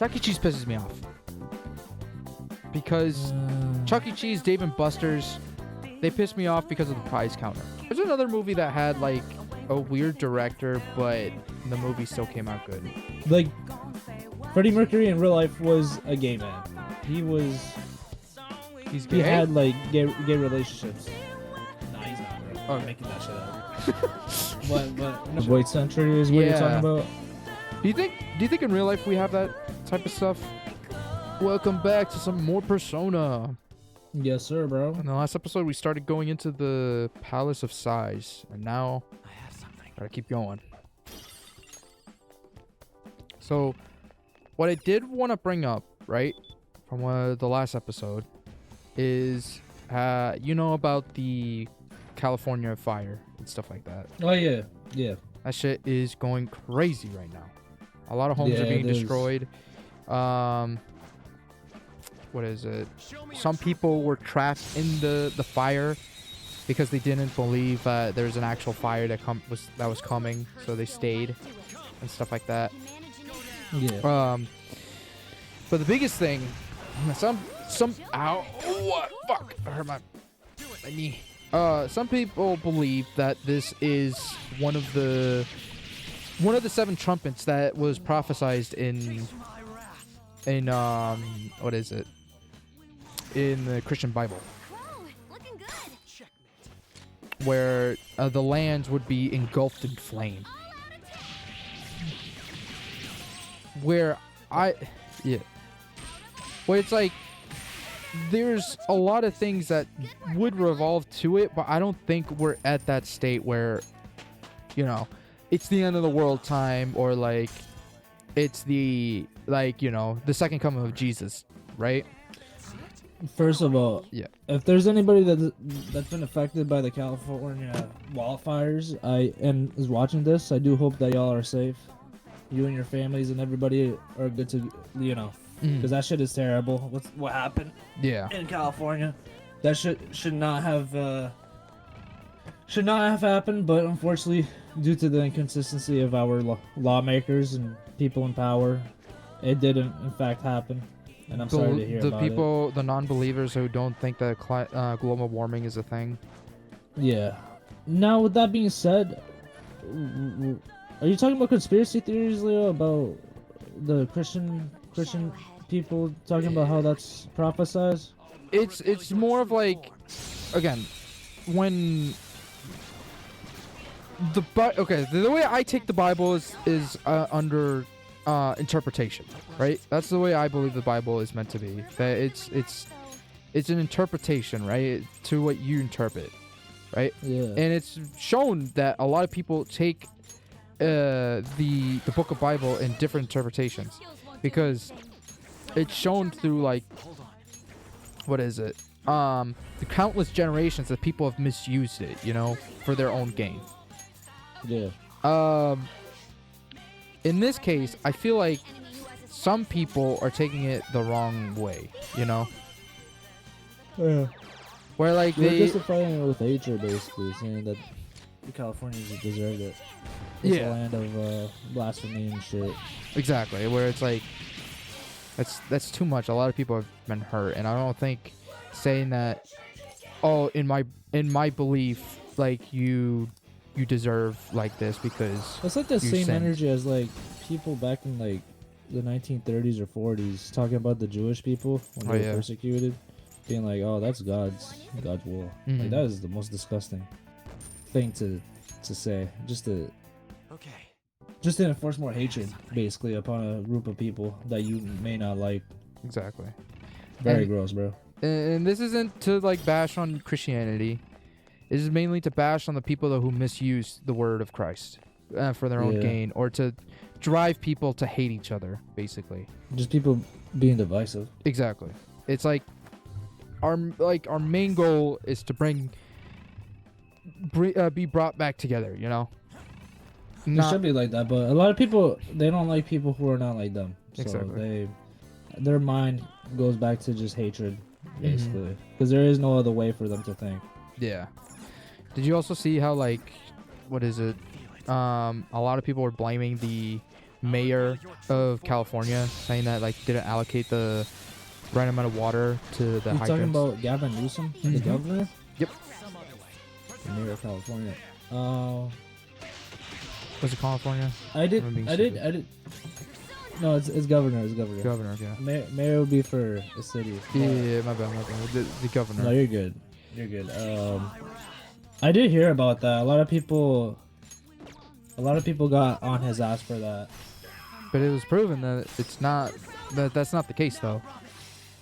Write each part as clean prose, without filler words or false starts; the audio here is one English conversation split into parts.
Chuck E. Cheese pisses me off because Chuck E. Cheese, Dave and Buster's, they piss me off because of the prize counter. There's another movie that had like a weird director, but the movie still came out good. Like, Freddie Mercury in real life was a gay man. He's gay? He had like gay relationships. Nah, he's not, bro. Oh. I'm making that shit up. What Void Century is what you're talking about? Do you think in real life we have that type of stuff? Welcome back to some more Persona. Yes, sir, bro. In the last episode, we started going into the Palace of Sighs, and now gotta keep going. So, what I did want to bring up, right, from the last episode, is you know about the California fire and stuff like that. Oh yeah. That shit is going crazy right now. A lot of homes are being destroyed. What is it? Some people were trapped in the fire because they didn't believe there's an actual fire that was coming, so they stayed and stuff like that. Yeah. But the biggest thing, ow, what? Fuck! I hurt my knee. Some people believe that this is one of the 7 trumpets that was prophesized in what is it? In the Christian Bible, where the lands would be engulfed in flame. Where it's like there's a lot of things that would revolve to it, but I don't think we're at that state where, you know, it's the end of the world time, or like it's the the second coming of Jesus, right? First of all, yeah. If there's anybody that's been affected by the California wildfires, and is watching this, I do hope that y'all are safe. You and your families and everybody are good to, because that shit is terrible. What happened? Yeah. In California, that should not have happened. But unfortunately, due to the inconsistency of our lawmakers and people in power, it didn't in fact happen. And I'm sorry to hear about it. The non-believers who don't think that global warming is a thing. Yeah. Now, with that being said, are you talking about conspiracy theories, Leo, about the Christian people talking about how that's prophesized? It's more of like, again, when the way I take the Bible is under interpretation, right? That's the way I believe the Bible is meant to be. That it's an interpretation, right, to what you interpret, right? Yeah. And it's shown that a lot of people take the book of Bible in different interpretations, because it's shown through like, what is it? The countless generations that people have misused it, for their own gain. Yeah. In this case, I feel like some people are taking it the wrong way, Yeah. Where like they're justifying it with hatred, basically, saying that the Californians deserved it. It's a land of blasphemy and shit. Exactly, where it's like that's too much. A lot of people have been hurt, and I don't think saying that, oh, in my belief, like you deserve like this because it's like the same sinned. Energy as like people back in like the 1930s or 40s talking about the Jewish people when they were persecuted, being like, oh, that's God's will. Like, that is the most disgusting thing to say, just to enforce more hatred basically upon a group of people that you may not like. Exactly. Very gross, bro. And this isn't to like bash on Christianity. It is mainly to bash on the people who misuse the word of Christ for their own gain, or to drive people to hate each other, basically. Just people being divisive. Exactly. It's like our main goal is to be brought back together, It should be like that, but a lot of people, they don't like people who are not like them. So exactly. Their mind goes back to just hatred, basically, because there is no other way for them to think. Yeah. Did you also see how, like, what is it? A lot of people were blaming the mayor of California saying that like didn't allocate the right amount of water to the You hydrants. talking about Gavin Newsom, the Mhm. governor? Yep. The mayor of California. Was it California? I did. No, it's governor. It's governor. Governor, yeah. Mayor would be for the city. Yeah, my bad. The governor. No, you're good. You're good. I did hear about that. A lot of people got on his ass for that. But it was proven that that's not the case though,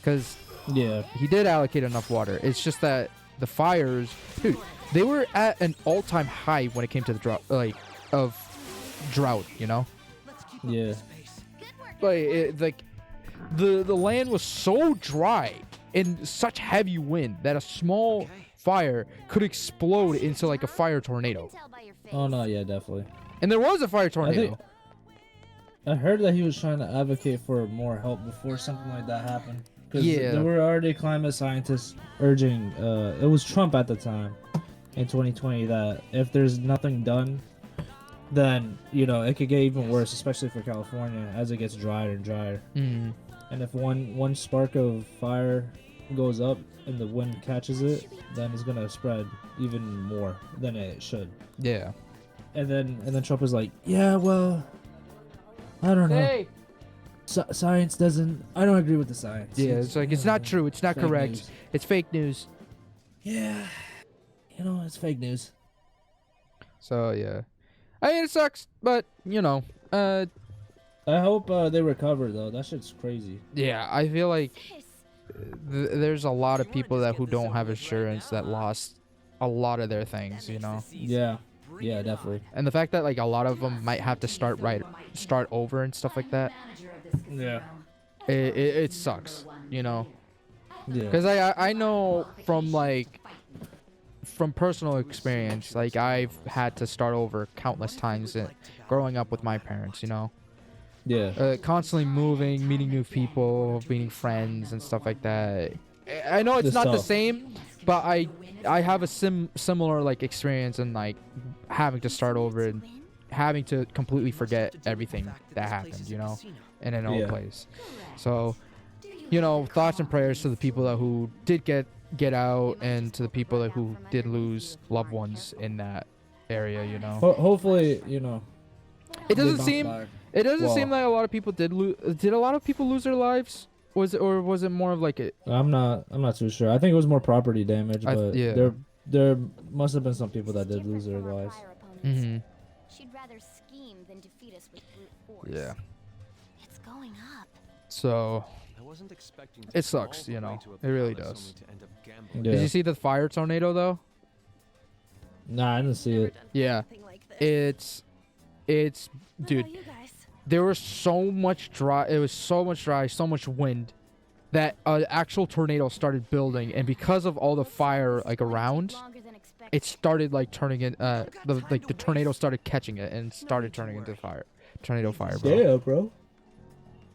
because Yeah. he did allocate enough water. It's just that the fires, dude, they were at an all-time high when it came to the drought. You know, Yeah. like the land was so dry and such heavy wind that a small fire could explode into like a fire tornado. Oh no, yeah, definitely. And there was a fire tornado. I heard that he was trying to advocate for more help before something like that happened. Because Yeah. there were already climate scientists urging, it was Trump at the time, in 2020, that if there's nothing done, then, you know, it could get even worse, especially for California, as it gets drier and drier. Mm. And if one spark of fire goes up and the wind catches it, then it's gonna spread even more than it should. Yeah. And then Trump was like, yeah, well, I don't know. Hey. Science doesn't. I don't agree with the science. Yeah, it's like it's not true. It's not fake correct. news. It's fake news. Yeah, you know, it's fake news. So yeah, I mean it sucks, but you know, I hope they recover though. That shit's crazy. yeah, I feel like there's a lot of people that who don't have insurance that lost a lot of their things, you know. Yeah, yeah, definitely. And the fact that like a lot of them might have to start over and stuff like that. Yeah, It sucks, you know. yeah. Because I know from personal experience, like I've had to start over countless times growing up with my parents, you know. Yeah. Constantly moving, meeting new people, meeting friends and stuff like that. I know it's not the tough. same, but I have a similar like experience in like having to start over and having to completely forget everything that happened, you know, in an old place. So, you know, thoughts and prayers to the people who did get out and to the people who did lose loved ones in that area, you know. Hopefully, you know. It doesn't they seem bounce back. it doesn't Well- seem like a lot of people did a lot of people lose their lives? Was it more of like a I'm not too sure. I think it was more property damage, but yeah. there must have been some people that did lose their lives. Mm-hmm. She'd rather scheme than defeat us with brute force. Yeah. It's going up. So I wasn't expecting it sucks, you know. It really does. Yeah. Did you see the fire tornado though? Nah, I didn't see it. Yeah. It's dude, You guys. there was so much dry. It was so much dry, so much wind that an actual tornado started building, and because of all the fire like around, it started like turning in. The tornado started catching it and started turning into tornado fire, bro. Yeah, bro.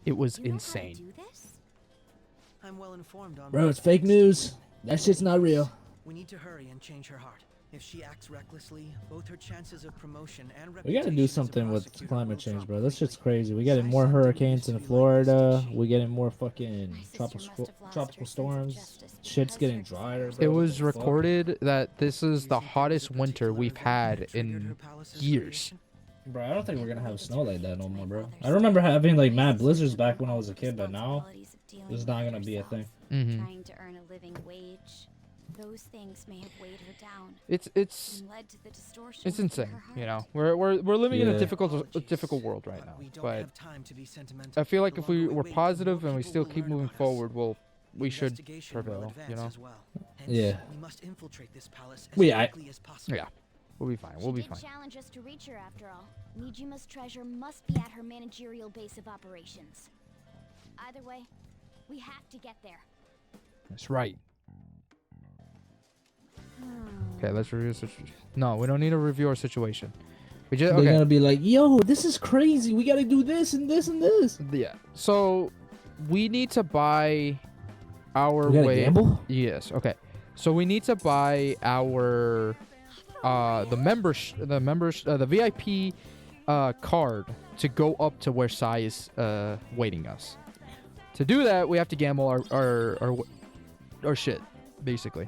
It was insane. I'm well informed on Bro, it's fake news. That shit's not real. We need to hurry and change her heart. If she acts recklessly, both her chances of promotion and We gotta reputation do as a something with prosecutor climate will change, drop. bro. That shit's crazy. We getting more hurricanes in Florida. We getting more fucking tropical storms. Shit's getting drier, bro. It What was the fuck? recorded that this is the hottest winter we've had in years. Bro, I don't think we're gonna have snow like that no more, bro. I remember having like mad blizzards back when I was a kid, but now it's not gonna be a thing. Mm-hmm. Trying to earn a living wage. Those things may have weighed her down It's and led to the distortion it's within insane, her heart. you know. We're living in a Yeah. difficult world right now, We don't but have time to be sentimental. I feel like The if we longer were wait, the positive more and we people still will keep learn moving about us. forward, we should Investigation will prevail, advance you know. as well. Hence, Yeah. We must infiltrate this palace as Yeah, quickly as possible. Yeah, we'll be fine. We'll be She did fine. challenge us to reach her after all. Nijima's treasure must be at her managerial base of operations. Either way, we have to get there. That's right. Okay, let's review the situation. No, we don't need to review our situation. We just They're okay. gonna be like, yo, this is crazy. We gotta do this and this and this. Yeah. So we need to buy our We gotta way. gamble? Yes. Okay. So we need to buy our the VIP card to go up to where Sai is waiting us. To do that, we have to gamble our shit, basically.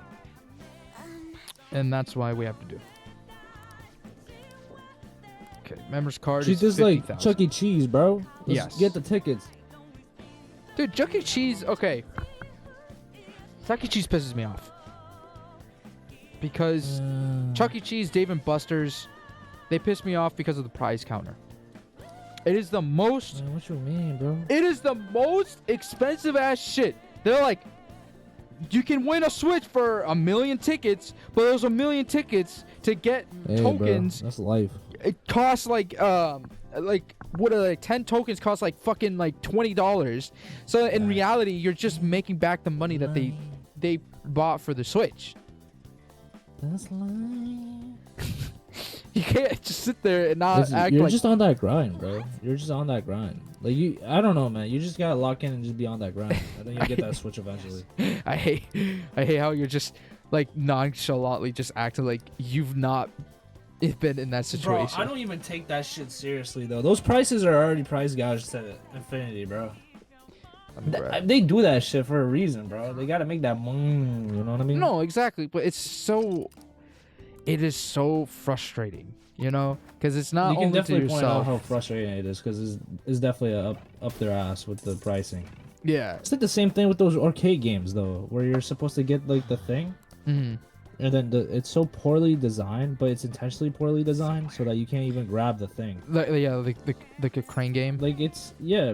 And that's why we have to do. Okay, members card She's is just like 50,000. Chuck E. Cheese, bro. Let's Yes. get the tickets. Dude, Chuck E. Cheese, okay. Chuck E. Cheese pisses me off. Because Chuck E. Cheese, Dave and Buster's, they piss me off because of the prize counter. It is the most... Man, what you mean, bro? It is the most expensive ass shit. They're like, you can win a Switch for 1 million tickets, but those 1 million tickets to get tokens. Bro, that's life. It costs like 10 tokens cost like fucking like $20. So in reality, you're just making back the money that they bought for the Switch. That's life. You can't just sit there and not act you're like... just on that grind, bro. You're just on that grind. Like I don't know, man. You just gotta lock in and just be on that grind. I think you'll get that Switch eventually. I hate how you're just like nonchalantly just acting like you've not been in that situation. Bro, I don't even take that shit seriously though. Those prices are already price gouged to infinity, bro. They do that shit for a reason, bro. They gotta make that money. You know what I mean? No, exactly. But it is so frustrating, you know, because it's not You can only to definitely point out yourself. how frustrating it is because it's definitely up their ass with the pricing. Yeah. It's like the same thing with those arcade games though, where you're supposed to get like the thing, and then it's so poorly designed, but it's intentionally poorly designed so that you can't even grab the thing. Like a crane game. Like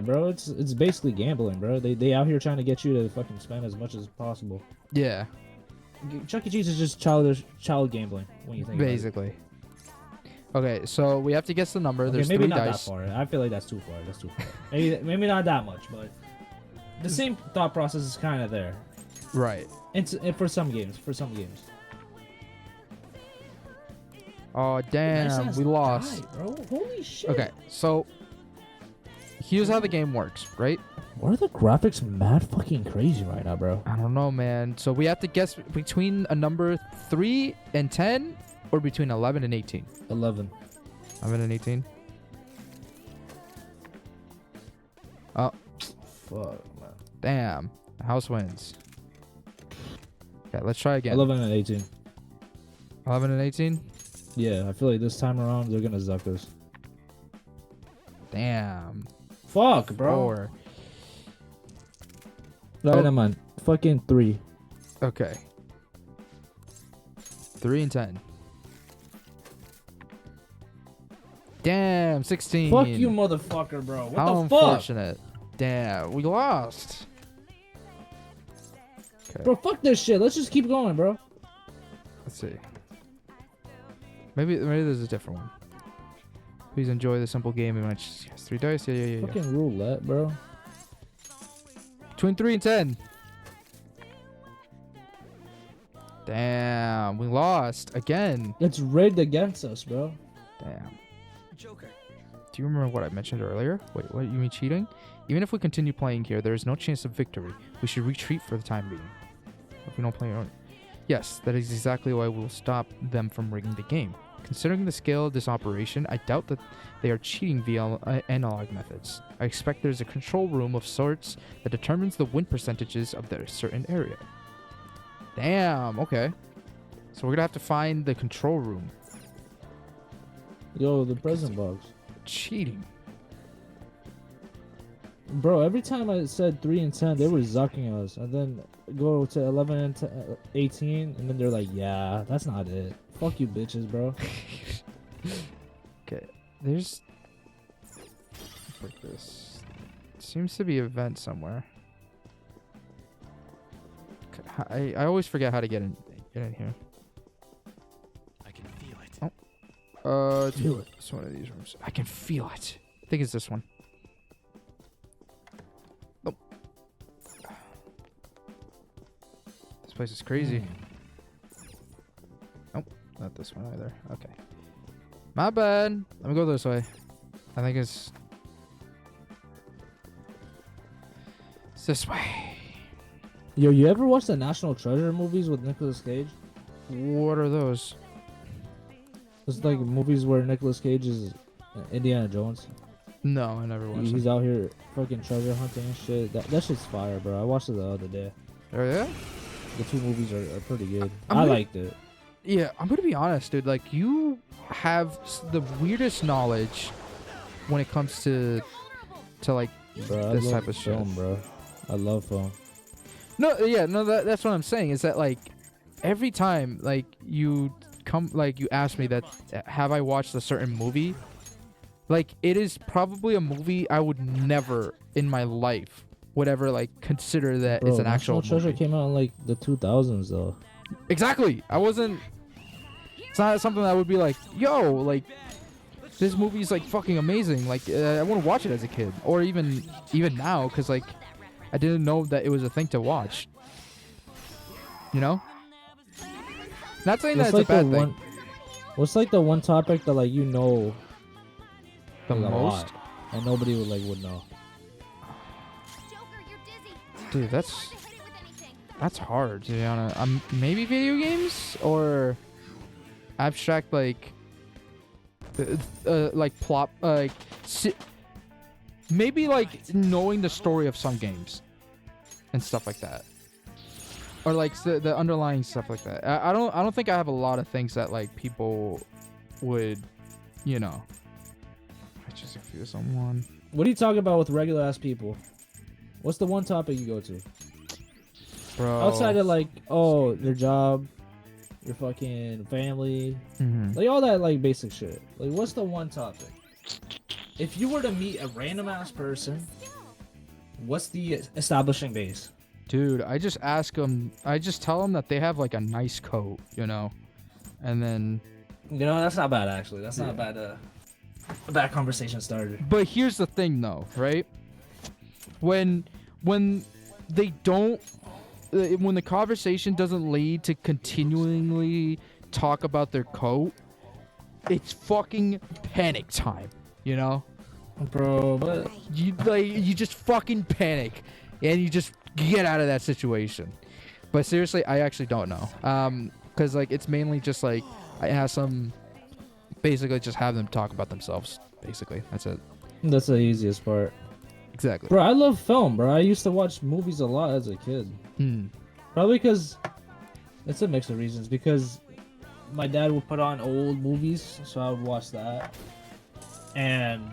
bro. It's basically gambling, bro. They out here trying to get you to fucking spend as much as possible. Yeah. Chuck E. Cheese is just child gambling when you think Basically. Okay, so we have to guess the number. about it. There's Okay, maybe three not dice. that far. I feel like that's too far. Maybe not that much, but the same thought process is kind of there. Right. And for some games. Oh damn, Nice we ass lost. die, bro. Holy shit. Okay, so here's how the game works, right? Why are the graphics mad fucking crazy right now, bro? I don't know, man. So we have to guess between a number 3 and 10 or between 11 and 18. 11. 11 and 18. Oh, Fuck, man. damn. The house wins. Okay, let's try again. 11 and 18. 11 and 18? Yeah, I feel like this time around they're gonna zuck us. Damn. Fuck, bro. 4. No, Oh. never mind. Fucking 3. Okay. 3 and 10. Damn, 16. Fuck you, motherfucker, bro. What How the fuck? unfortunate. Damn, we lost. Okay, Bro, fuck this shit. Let's just keep going, bro. let's see. Maybe there's a different one. Please enjoy the simple game in which has 3 dice. Yeah. Fucking roulette, bro. Between 3 and 10. Damn, we lost again. It's rigged against us, bro. Damn. Joker. Do you remember what I mentioned earlier? Wait, what? You mean cheating? Even if we continue playing here, there is no chance of victory. We should retreat for the time being. If we don't play our own. Yes, that is exactly why we will stop them from rigging the game. Considering the scale of this operation, I doubt that they are cheating via analog methods. I expect there's a control room of sorts that determines the win percentages of their certain area. Damn, okay. So we're gonna have to find the control room. Yo, the present box. Cheating. Bro, every time I said 3 and 10, they were zucking us. And then go to 11 and 18, and then they're like, yeah, that's not it. Fuck you, bitches, bro. Okay, there's like this. Seems to be an event somewhere. Okay, I always forget how to get in here. I can feel it. It's one of these rooms. I can feel it. I think it's this one. Nope. This place is crazy. Nope, not this one either. Okay. My bad. Let me go this way. I think it's this way. Yo, you ever watch the National Treasure movies with Nicolas Cage? What are those? It's like movies where Nicolas Cage is Indiana Jones. No, I never watched He's it. out here fucking treasure hunting and shit. That shit's fire, bro. I watched it the other day. Oh yeah. The two movies are pretty good. I'm I gonna- liked it. Yeah, I'm gonna be honest, dude. Like, you have the weirdest knowledge when it comes to like Bro, I this love type of shit. film, bro. I love film. No, yeah, no, that's what I'm saying. Is that like every time like you ask me that, have I watched a certain movie? Like, it is probably a movie I would never in my life would ever like consider that Bro, it's an actual National Treasure movie. came out in like the 2000s though. Exactly. I wasn't. It's not something that I would be like, yo, like this movie's like fucking amazing. Like, I want to watch it as a kid, or even now, because like I didn't know that it was a thing to watch. You know. Not saying that it's a bad thing. What's like the one topic that like you know The like, a most, lot, and nobody would know? Joker, you're dizzy. dude. That's hard to be honest. Maybe video games or abstract like plot maybe like knowing the story of some games and stuff like that, or like the underlying stuff like that. I don't think I have a lot of things that like people would, you know. I just confused someone. What do you talk about with regular ass people? What's the one topic you go to? Bro. Outside of like, oh, your job, your fucking family, Mhm. like all that like basic shit. Like, what's the one topic? If you were to meet a random ass person, what's the establishing base? Dude, I just ask them. I just tell them that they have like a nice coat, you know, and then. You know, that's not bad actually. That's not a bad conversation starter. But here's the thing, though, right? When they don't, when the conversation doesn't lead to continually talk about their coat, it's fucking panic time, you know? Bro, but You just fucking panic, and you just get out of that situation. But seriously, I actually don't know, because like it's mainly just like I ask them, basically just have them talk about themselves. Basically, that's it. that's the easiest part. Exactly. Bro, I love film, bro. I used to watch movies a lot as a kid. Hmm. Probably because it's a mix of reasons. Because my dad would put on old movies, so I would watch that, and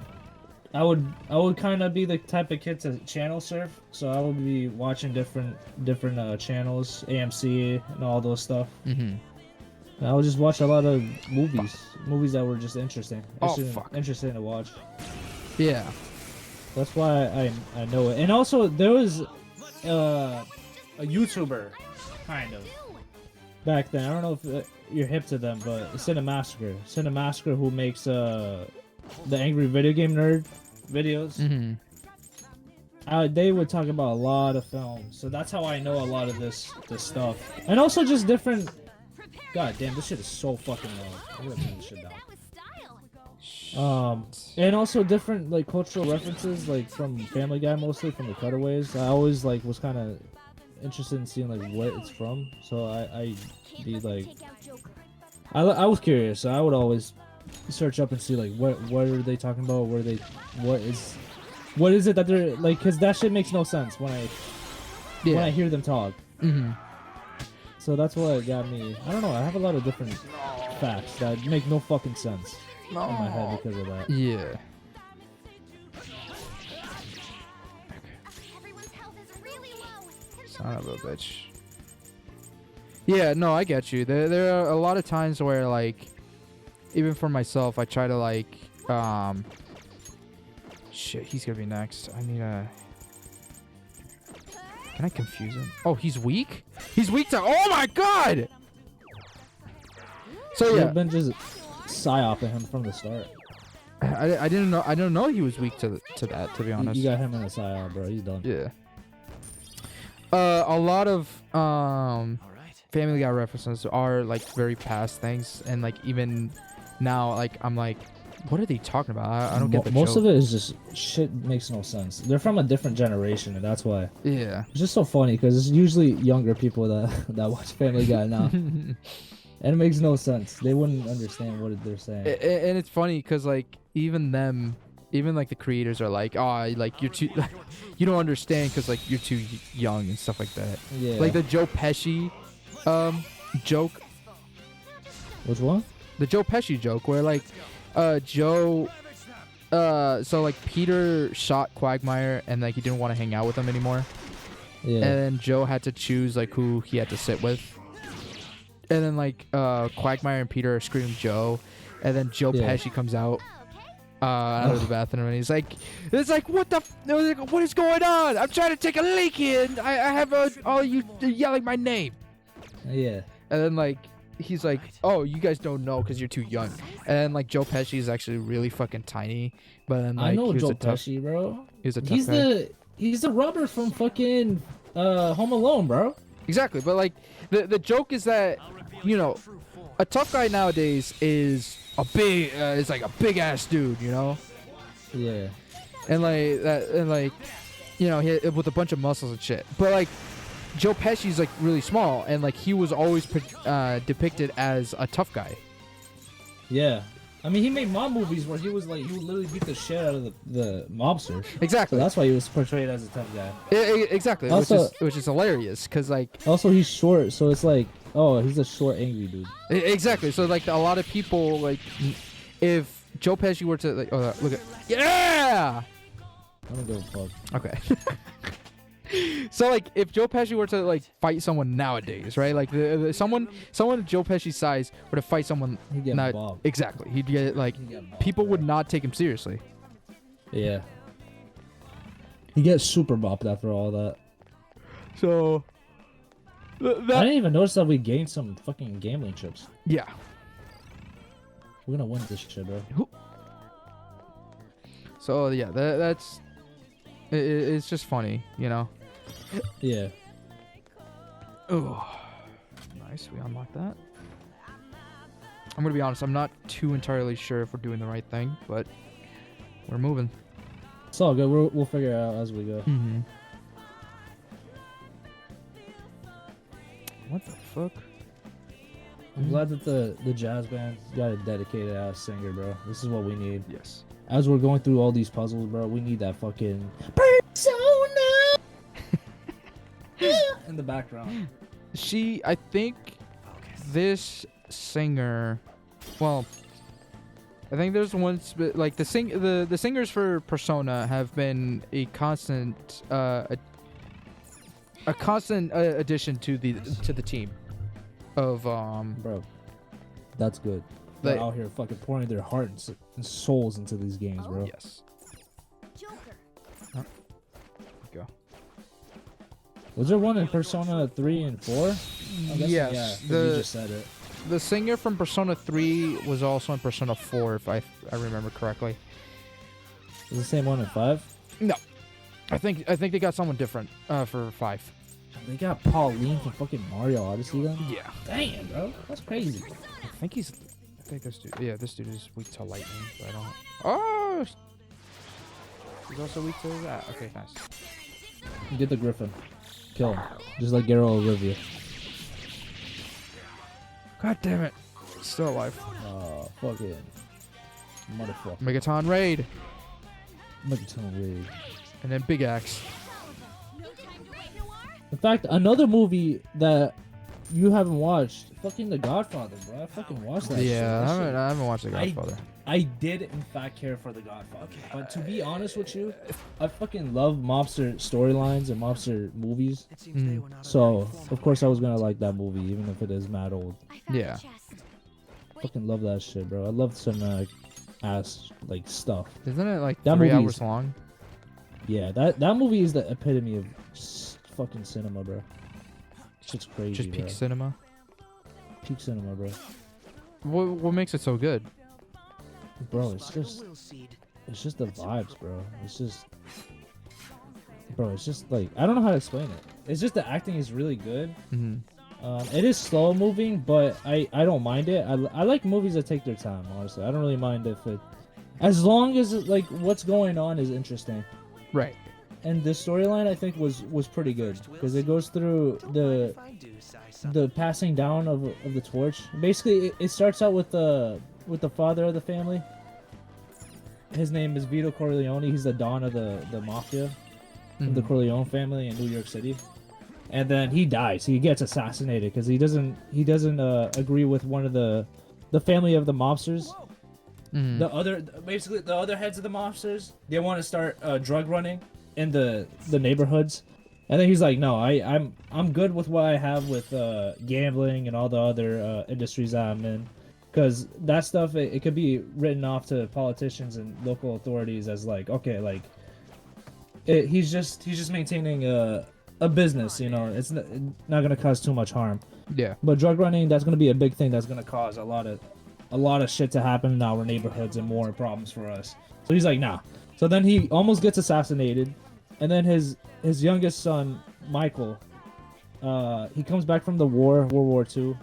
I would kind of be the type of kid to channel surf. So I would be watching different channels, AMC and all those stuff. Mm-hmm. And I would just watch a lot of movies that were just interesting. Oh, fuck. Interesting to watch. Yeah. That's why I know it. And also there was a YouTuber kind of back then. I don't know if you're hip to them, but Cinemassacre who makes the Angry Video Game Nerd videos. Mm-hmm. They would talk about a lot of films, so that's how I know a lot of this stuff. And also just different. God damn, this shit is so fucking loud. I'm gonna turn this shit down. That was style. And also different like cultural references, like from Family Guy, mostly from the cutaways. I always like was kind of interested in seeing like what it's from, so I be like, Take out Joker. I was curious, so I would always search up and see like what are they talking about, what is it that they're like, because that shit makes no sense when I hear them talk. Mm-hmm. So that's what got me. I don't know. I have a lot of different facts that make no fucking sense in my head because of that. Yeah. Everyone's health is really low. Son of a bitch. Yeah, no, I get you. There are a lot of times where like, even for myself, I try to like, shit, he's gonna be next. I need a. Can I confuse him? Oh, he's weak? He's weak to. Oh my god! So yeah, I've been just psyoping him from the start. I didn't know. I didn't know he was weak to that. To be honest. You got him in a psyop, bro. He's done. Yeah. A lot of All right. Family Guy references are like very past things, and like even now, like I'm like, what are they talking about? I don't get the Most joke. of it is just shit makes no sense. They're from a different generation, and that's why. Yeah. It's just so funny because it's usually younger people that watch Family Guy now, and it makes no sense. They wouldn't understand what they're saying. And it's funny because like even them, even like the creators are like, oh, like you're too, you don't understand because like you're too young and stuff like that. Yeah. Like the Joe Pesci, joke. Which one? The Joe Pesci joke where like, Joe, so like Peter shot Quagmire and like he didn't want to hang out with him anymore. Yeah. And then Joe had to choose like who he had to sit with. And then like Quagmire and Peter are screaming Joe, and then Joe Pesci comes out of the bathroom and he's like, it's like what what is going on? I'm trying to take a leak here. And I have all you yelling my name. Yeah. And then like he's like, oh, you guys don't know because you're too young. And then like Joe Pesci is actually really fucking tiny, but then like I know he was Joe a tough, Pesci, bro. he was a tough guy. He's the Robert from fucking Home Alone, bro. Exactly, but like the joke is that, you know, a tough guy nowadays is a big is like a big ass dude, you know. Yeah. And like that, and like, you know, with a bunch of muscles and shit. But like Joe Pesci's like really small, and like he was always depicted as a tough guy. Yeah. I mean, he made mob movies where he would literally beat the shit out of the mobster. Exactly. So that's why he was portrayed as a tough guy. Exactly. Also, which is hilarious, cause like. Also, he's short, so it's like, oh, he's a short, angry dude. Exactly. So like a lot of people like, if Joe Pesci were to like, oh look at, yeah. I don't give a fuck. Okay. So like if Joe Pesci were to like fight someone nowadays, right? Like someone Joe Pesci's size were to fight someone, He'd get bobbed. exactly. He'd get like people would not take him seriously. Yeah. He gets super bopped after all that. So I didn't even notice that we gained some fucking gambling chips. Yeah. We're gonna win this shit, bro. So yeah, that's it's just funny, you know. Yeah. Oh, nice. We unlocked that. I'm gonna be honest. I'm not too entirely sure if we're doing the right thing, but we're moving. It's all good. We'll figure it out as we go. Mm-hmm. What the fuck? I'm glad that the jazz band got a dedicated ass singer, bro. This is what we need. Yes. As we're going through all these puzzles, bro, we need that fucking persona in the background. I think this singer, well, I think there's one like the singers for Persona have been a constant addition to the team of bro. That's good. They're out here fucking pouring their hearts and souls into these games, bro. Yes. Joker. Oh. Go. Was there one in Persona 3 and 4? Yes. Yeah, you just said it. The singer from Persona 3 was also in Persona 4, if I remember correctly. Is the same one in 5? No. I think they got someone different for 5. They got Pauline from fucking Mario Odyssey then? Yeah. Damn, bro. That's crazy. I think this dude. Yeah, this dude is weak to lightning, but I don't. Oh. He's also weak to that. Okay, nice. Get the Griffin. Kill him. Just like Geralt of Rivia. God damn it. Still alive. Fucking motherfucker. Megaton raid. Megaton Raid. And then big axe. In fact, another movie that you haven't watched, fucking The Godfather, bro. I fucking watched that. Yeah, shit. I haven't watched The Godfather. I did in fact care for The Godfather, but to be honest with you, I fucking love mobster storylines and mobster movies. So of course I was gonna like that movie, even if it is mad old. Yeah. Fucking love that shit, bro. I love some ass like stuff. Isn't it like That 3 movie hours is- long? Yeah, that movie is the epitome of fucking cinema, bro. Shit's crazy, Just peak bro. cinema. Peak cinema, bro. What makes it so good? Bro, it's just the vibes, bro. It's just like, I don't know how to explain it. It's just the acting is really good. Mm-hmm. It is slow moving, but I don't mind it. I like movies that take their time, honestly. I don't really mind if it, as long as like what's going on is interesting. Right. And the storyline I think was pretty good because it goes through the passing down of the torch. Basically, it starts out with the father of the family, his name is Vito Corleone. He's the don of the mafia, from the Corleone family in New York City. And then he dies. He gets assassinated because he doesn't agree with one of the family of the mobsters. The other heads of the mobsters, they want to start drug running in the neighborhoods. And then he's like, no, I'm good with what I have with gambling and all the other industries that I'm in, because that stuff it could be written off to politicians and local authorities as like, okay, like he's just maintaining a business, you know, it's not gonna cause too much harm. Yeah. But drug running, that's gonna be a big thing. That's gonna cause a lot of shit to happen in our neighborhoods and more problems for us. So he's like, nah. So then he almost gets assassinated, and then his youngest son, Michael, he comes back from the war, World War II,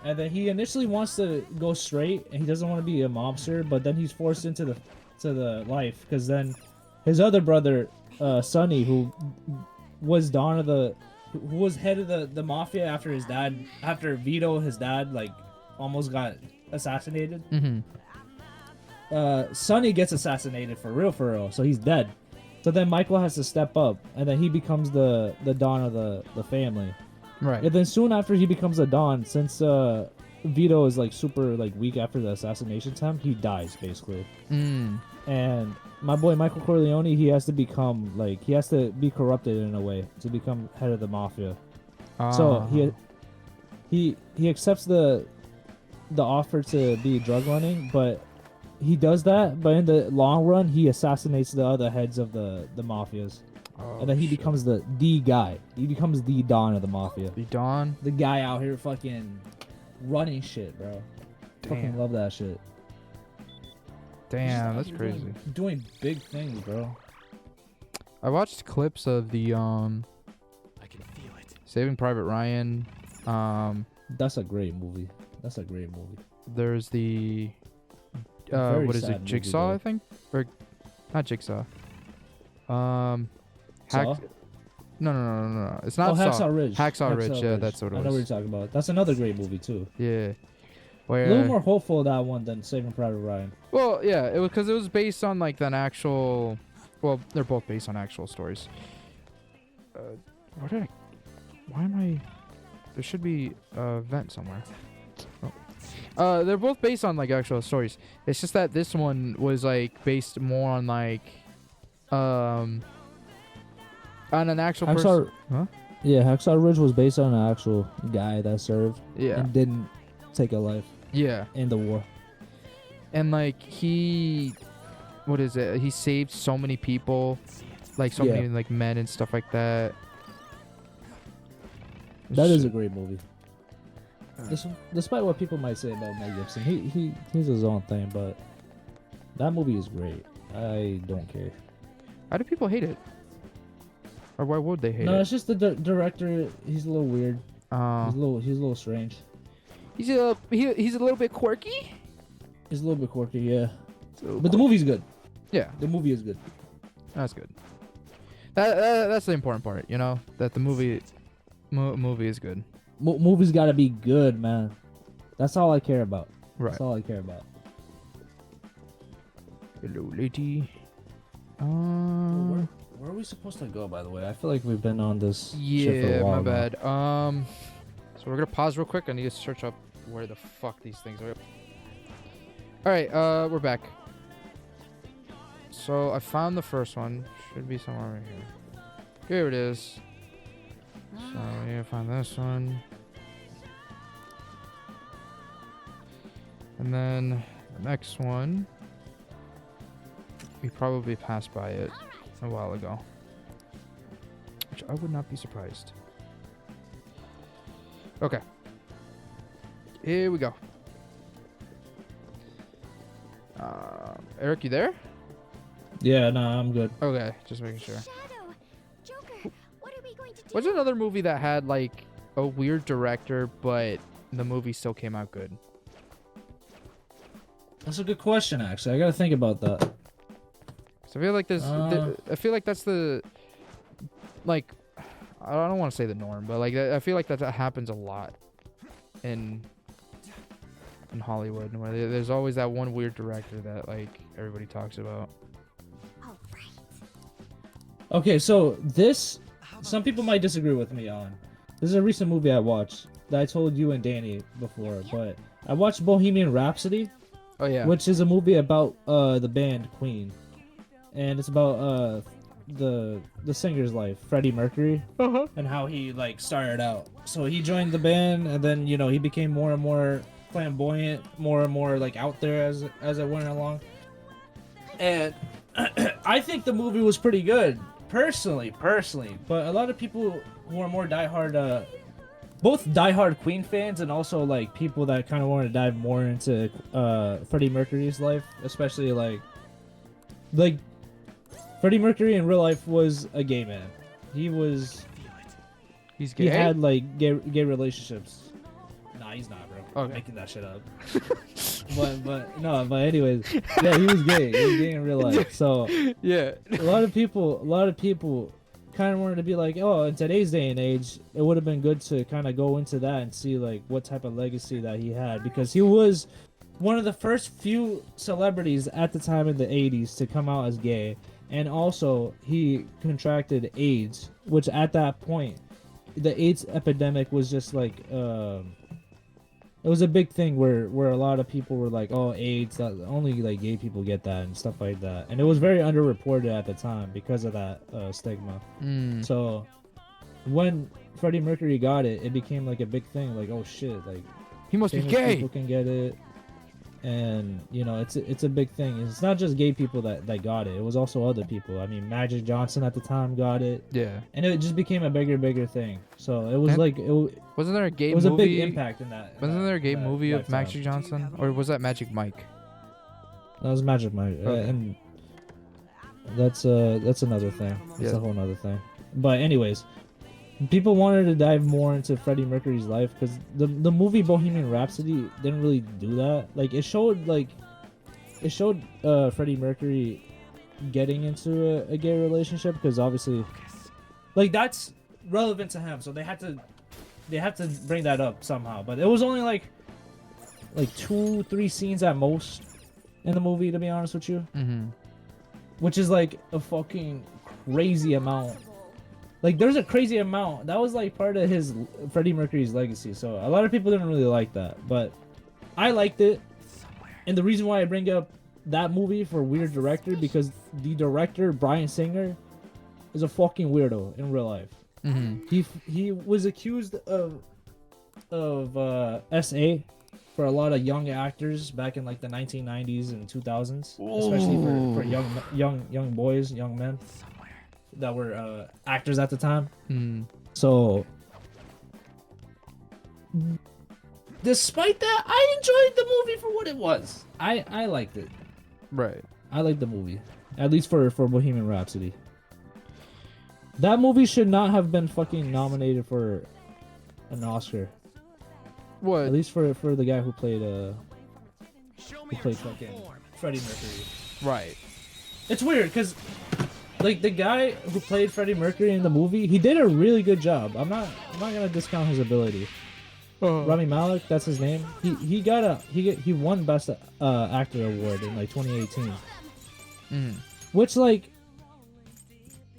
and then he initially wants to go straight, and he doesn't want to be a mobster, but then he's forced into the life, because then his other brother, Sonny, who was who was head of the mafia after Vito, his dad, like almost got assassinated. Sonny gets assassinated for real, so he's dead. So then Michael has to step up, and then he becomes the don of the family. Right. And then soon after he becomes a don, since Vito is like super like weak after the assassination attempt, he dies basically. And my boy Michael Corleone, he has to be corrupted in a way to become head of the mafia. So he accepts the offer to be drug running, but he does that, but in the long run he assassinates the other heads of the mafias. And then he becomes the guy. He becomes the don of the mafia. The don? The guy out here fucking running shit, bro. Fucking love that shit. Damn, that's crazy. Doing big things, bro. I watched clips of the I can feel it. Saving Private Ryan. That's a great movie. There's the Very what is sad it? movie, Jigsaw, though. I think, or not Jigsaw. Saw? No. It's not Hacksaw Ridge. Hacksaw Ridge. Yeah, that's what it I was. know what you're talking about. That's another great movie too. Yeah. A Where, little more hopeful that one than Saving Private Ryan. Well, yeah, it was because it was based on like an actual. Well, they're both based on actual stories. Why am I? There should be a vent somewhere. Oh. They're both based on like actual stories. It's just that this one was like based more on like, on an actual person. Huh? Yeah, Hacksaw Ridge was based on an actual guy that served Yeah. and didn't take a life Yeah. in the war. And like he saved so many people, like so many like men and stuff like that. That is a great movie. Despite what people might say about Mel Gibson, he's his own thing, but that movie is great. I don't care. How do people hate it? Or why would they hate No, it? it's just the director. He's a little weird. He's a little strange. He's a little bit quirky. He's a little bit quirky, yeah. But the movie's good. Yeah, The movie is good. that's good. That's the important part, you know, that the movie is good. Movies gotta be good, man. That's all I care about. Right. That's all I care about. Hello, lady. Where are we supposed to go, by the way? I feel like we've been on this shit for a Yeah, while my now. bad. So we're gonna pause real quick. I need to search up where the fuck these things are. All right, we're back. So I found the first one. Should be somewhere right here. Here it is. So we need to find this one. And then the next one. We probably passed by it a while ago. Which I would not be surprised. Okay. Here we go. Eric, you there? Yeah, no, I'm good. Okay, just making sure. Shadow, Joker, what are we going to do? What's another movie that had like a weird director, but the movie still came out good? That's a good question, actually. I gotta think about that. So I feel like I feel like that's the, like, I don't want to say the norm, but like I feel like that happens a lot in in Hollywood, where there's always that one weird director that like everybody talks about. All right. Okay, so this, some people might disagree with me on. This is a recent movie I watched that I told you and Danny before, but I watched Bohemian Rhapsody, Oh yeah. which is a movie about the band Queen, and it's about the singer's life, Freddie Mercury, and how he like started out. So he joined the band, and then you know he became more and more flamboyant, more and more like out there as it went along. And I think the movie was pretty good, personally. But a lot of people who are more diehard, both diehard Queen fans and also like people that kind of want to dive more into Freddie Mercury's life, especially like Freddie Mercury in real life was a gay man. He's gay. He had like gay relationships. Nah, he's not, bro. Okay. I'm making that shit up. but anyways, yeah, he was gay. He was gay in real life. So Yeah. a lot of people kind of wanted to be like, oh, in today's day and age, it would have been good to kind of go into that and see like what type of legacy that he had, because he was one of the first few celebrities at the time in the 80s to come out as gay, and also he contracted AIDS, which at that point the AIDS epidemic was just like it was a big thing where a lot of people were like, oh, AIDS, that only like gay people get that and stuff like that, and it was very underreported at the time because of that stigma. So when Freddie Mercury got it, it became like a big thing, like, oh shit, like He must be famous gay. people can get it, and you know it's a big thing. It's not just gay people that got it. It was also other people. I mean, Magic Johnson at the time got it, Yeah. and it just became a bigger thing. So it was And- like Wasn't there a gay it was movie? a big impact in that. Wasn't there a gay in that movie of lifetime. Magic Johnson, or was that Magic Mike? That was Magic Mike, Okay. and that's another thing. That's Yeah. a whole other thing. But anyways, people wanted to dive more into Freddie Mercury's life because the movie Bohemian Rhapsody didn't really do that. Like it showed Freddie Mercury getting into a gay relationship, because obviously, like, that's relevant to him, so they have to bring that up somehow. But it was only like 2-3 scenes at most in the movie, to be honest with you, which is like a fucking crazy amount. Like, there's a crazy amount that was like part of his Freddie Mercury's legacy. So a lot of people didn't really like that, but I liked it. And the reason why I bring up that movie for weird director, because the director Bryan Singer is a fucking weirdo in real life. He was accused of SA for a lot of young actors back in like the 1990s and 2000s, especially for young boys, young men that were actors at the time. So despite that, I enjoyed the movie for what it was. I liked it. Right. I liked the movie, at least for Bohemian Rhapsody. That movie should not have been fucking nominated for an Oscar. What? At least for the guy who played fucking Freddie Mercury. Right. It's weird because like the guy who played Freddie Mercury in the movie, he did a really good job. I'm not gonna discount his ability. Rami Malek, that's his name. He won Best Actor award in like 2018. Which, like,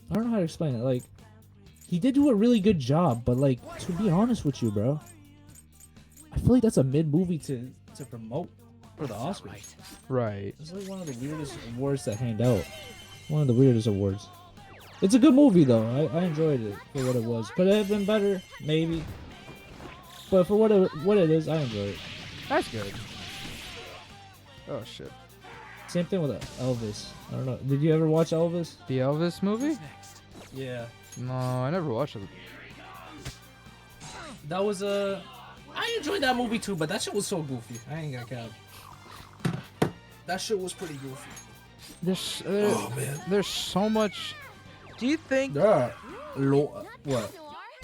I don't know how to explain it. Like, he did do a really good job, but like, to be honest with you, bro, I feel like that's a mid movie to promote for the Oscars. Right. It's like one of the weirdest awards to hand out. One of the weirdest awards. It's a good movie though. I enjoyed it for what it was. Could it have been better? Maybe. But for what it is, I enjoy it. That's good. Oh shit. Same thing with Elvis. I don't know. Did you ever watch Elvis? The Elvis movie? Yeah. No, I never watched it. That was I enjoyed that movie too, but that shit was so goofy. I ain't gonna cap. That shit was pretty goofy. There's Oh man. there's so much. Do you think? What?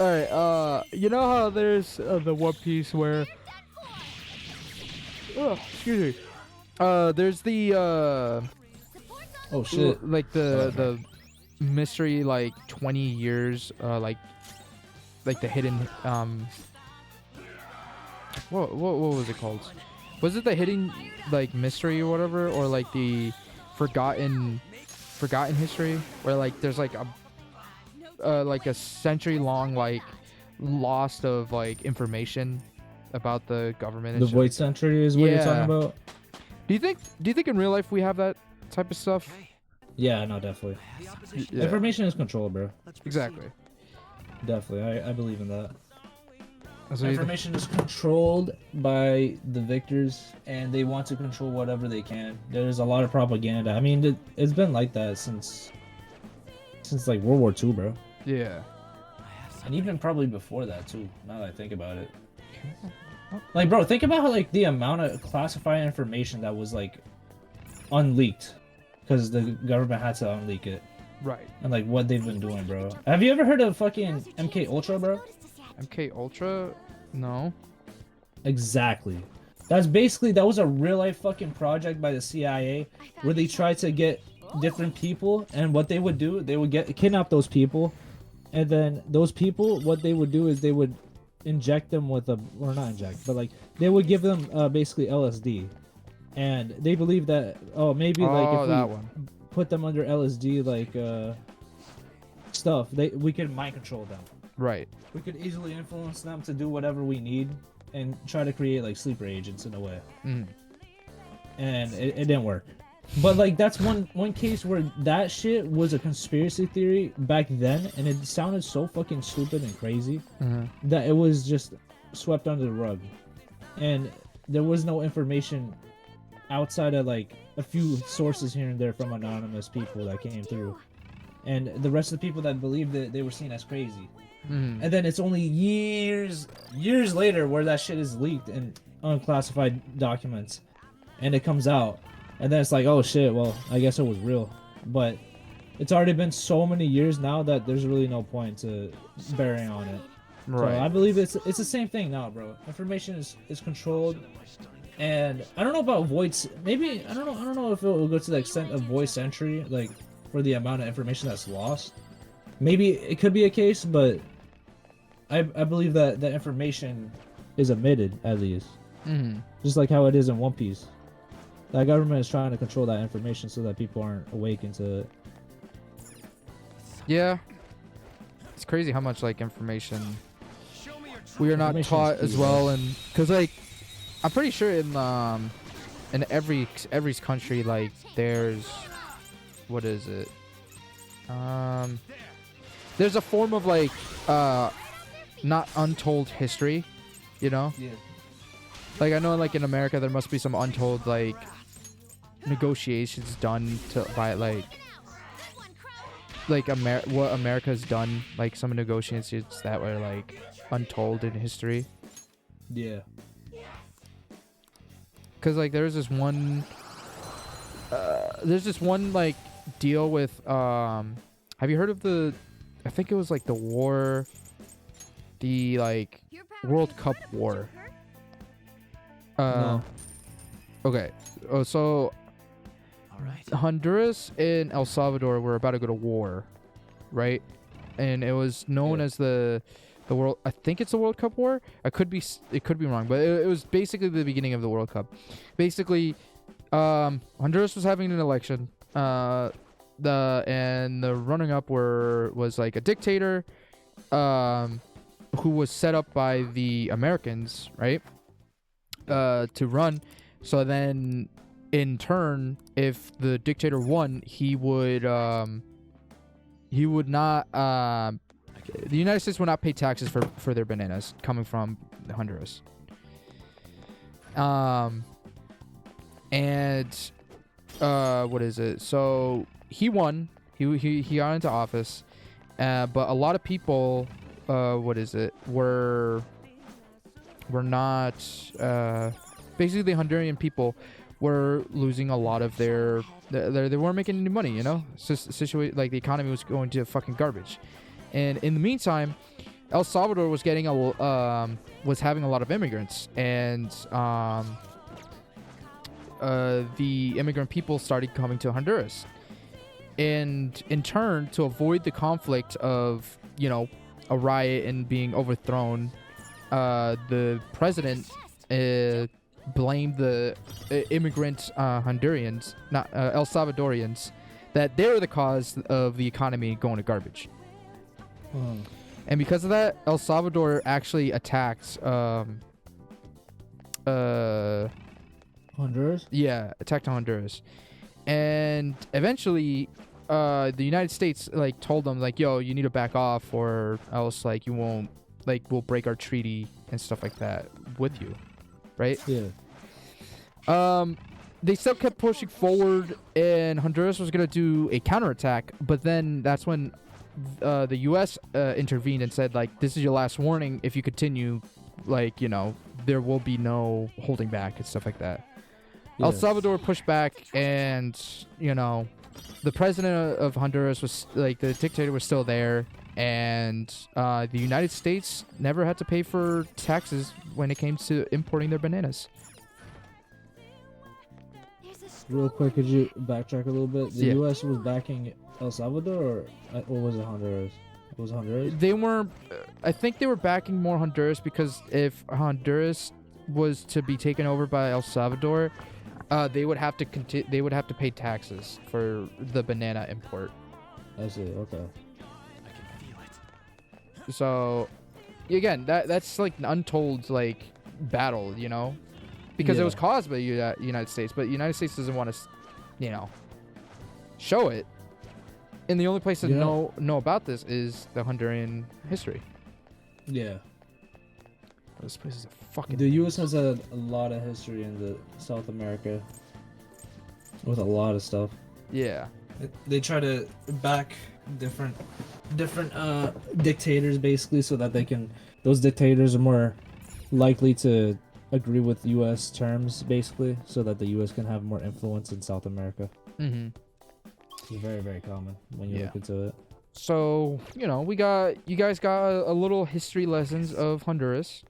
All right. You know how there's the One Piece where. Oh, excuse me. There's the Oh shit. like the mystery, like 20 years, like the hidden what was it called? Was it the hidden like mystery or whatever, or like the forgotten history, where like there's like a century long like lost of like information about the government and The shit. Void Century is what you're Yeah. talking about? Do you think in real life we have that type of stuff? Okay. Yeah, no, definitely. The opposition. Yeah. Information is control, bro. Let's proceed. Exactly. Definitely. I believe in that. That's what you think? Information is controlled by the victors, and they want to control whatever they can. There's a lot of propaganda. I mean, it's been like that since like World War II, bro. Yeah. And even probably before that too. Now that I think about it, like, bro, think about how like the amount of classified information that was like unleaked, because the government had to unleak it, Right. and like what they've been doing, bro. Have you ever heard of fucking MK Ultra, bro? MK Ultra? No. Exactly. That was a real life fucking project by the CIA where they tried to get different people, and what they would do, they would kidnap those people, and then those people, what they would do is they would inject them with or not inject, but like they would give them basically LSD, and they believe that maybe like if that we one. put them under LSD like stuff, we could mind control them. Right. We could easily influence them to do whatever we need and try to create like sleeper agents in a way. Mm. And it didn't work. But like that's one case where that shit was a conspiracy theory back then, and it sounded so fucking stupid and crazy that it was just swept under the rug. And there was no information outside of like a few sources here and there from anonymous people that came through. And the rest of the people that believed it, they were seen as crazy. And then it's only years later where that shit is leaked in unclassified documents, and it comes out, and then it's like, oh shit, well, I guess it was real. But it's already been so many years now that there's really no point to bearing on it. Right. So I believe it's the same thing now, bro. Information is controlled, and I don't know about voice. Maybe I don't know if it will go to the extent of voice entry, like for the amount of information that's lost. Maybe it could be a case, but I believe that the information is omitted at least. Just like how it is in One Piece. That government is trying to control that information so that people aren't awakened to it. Yeah. It's crazy how much like information we are not Information is taught key, as well, and because like I'm pretty sure in every country like there's what is it? There's a form of like not untold history, you know? Yeah. Like I know like in America there must be some untold like negotiations done by like what America's done, like some negotiations that were like untold in history. Yeah. Cause like there's this one like deal with have you heard of I think it was like the like World Cup war. No. Okay. So All right. Honduras and El Salvador were about to go to war, right? And it was known as the world. I think it's the World Cup war. It could be wrong, but it was basically the beginning of the World Cup. Basically, Honduras was having an election. The running up was like a dictator, who was set up by the Americans, right? To run. So then, in turn, if the dictator won, he would not. The United States would not pay taxes for their bananas coming from Honduras. And what is it? So he won. He got into office, but a lot of people, were not. Basically, the Honduran people were losing a lot of they weren't making any money. You know, like the economy was going to fucking garbage. And in the meantime, El Salvador was having a lot of immigrants, and the immigrant people started coming to Honduras. And in turn, to avoid the conflict of, you know, a riot and being overthrown, the president blamed the immigrant Hondurans, not El Salvadorians, that they're the cause of the economy going to garbage. And because of that, El Salvador actually attacked Honduras? Yeah, attacked Honduras. And eventually the United States like told them like, yo, you need to back off or else like you won't, like we'll break our treaty and stuff like that with you. Right? Yeah. They still kept pushing forward and Honduras was going to do a counterattack, but then that's when the US intervened and said like, this is your last warning. If you continue, like, you know, there will be no holding back and stuff like that. Yeah. El Salvador pushed back, and you know, the president of Honduras was like, the dictator was still there, and the United States never had to pay for taxes when it came to importing their bananas. Real quick, could you backtrack a little bit? The Yeah. U.S. was backing El Salvador, or was it Honduras? It was Honduras? They weren't. I think they were backing more Honduras because if Honduras was to be taken over by El Salvador, they would have to they would have to pay taxes for the banana import. I see. Okay. I can feel it. So, again, that's like an untold like battle, you know, because it Yeah. was caused by the United States, but the United States doesn't want to, you know, show it. And the only place to Yeah. know about this is the Honduran history. Yeah. This place is a fucking. The U.S. has a lot of history in the South America with a lot of stuff. Yeah. They try to back different dictators basically, so that those dictators are more likely to agree with U.S. terms basically, so that the U.S. can have more influence in South America. Mm-hmm. It's very, very common when you Yeah. look into it. So, you know, you guys got a little history lessons of Honduras.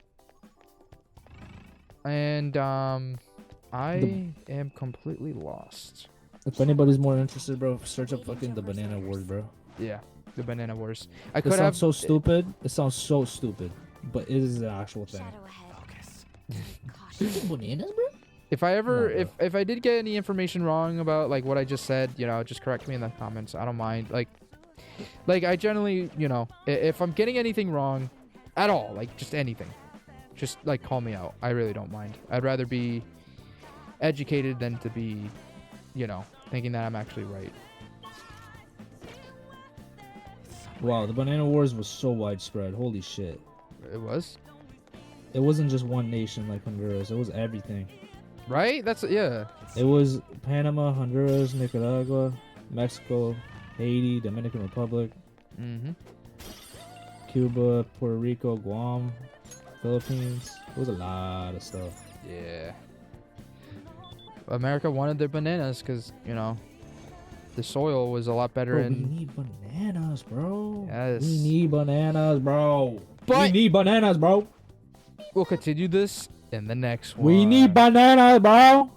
And I am completely lost. If anybody's more interested, bro, search up fucking the Banana Wars, bro. Yeah, the Banana Wars. I It could sounds have so stupid. It sounds so stupid, but it is an actual thing. Shadow ahead. Focus. Caution. Bananas, bro? if I ever No, bro. if I did get any information wrong about like what I just said, you know, just correct me in the comments. I don't mind. Like I generally, you know, if I'm getting anything wrong at all, like just anything, just like call me out. I really don't mind. I'd rather be educated than to be, you know, thinking that I'm actually right. Wow, the Banana Wars was so widespread. Holy shit. It was, It wasn't just one nation like Honduras. It was everything. right? That's yeah. It was Panama, Honduras, Nicaragua, Mexico, Haiti, Dominican Republic, Mm-hmm. Cuba, Puerto Rico, Guam, Philippines. It was a lot of stuff. Yeah. America wanted their bananas because, you know, the soil was a lot better Bro, we in. need bananas, bro. Yes. We need bananas, bro. But- we need bananas, bro. We'll continue this in the next one. We need bananas, bro.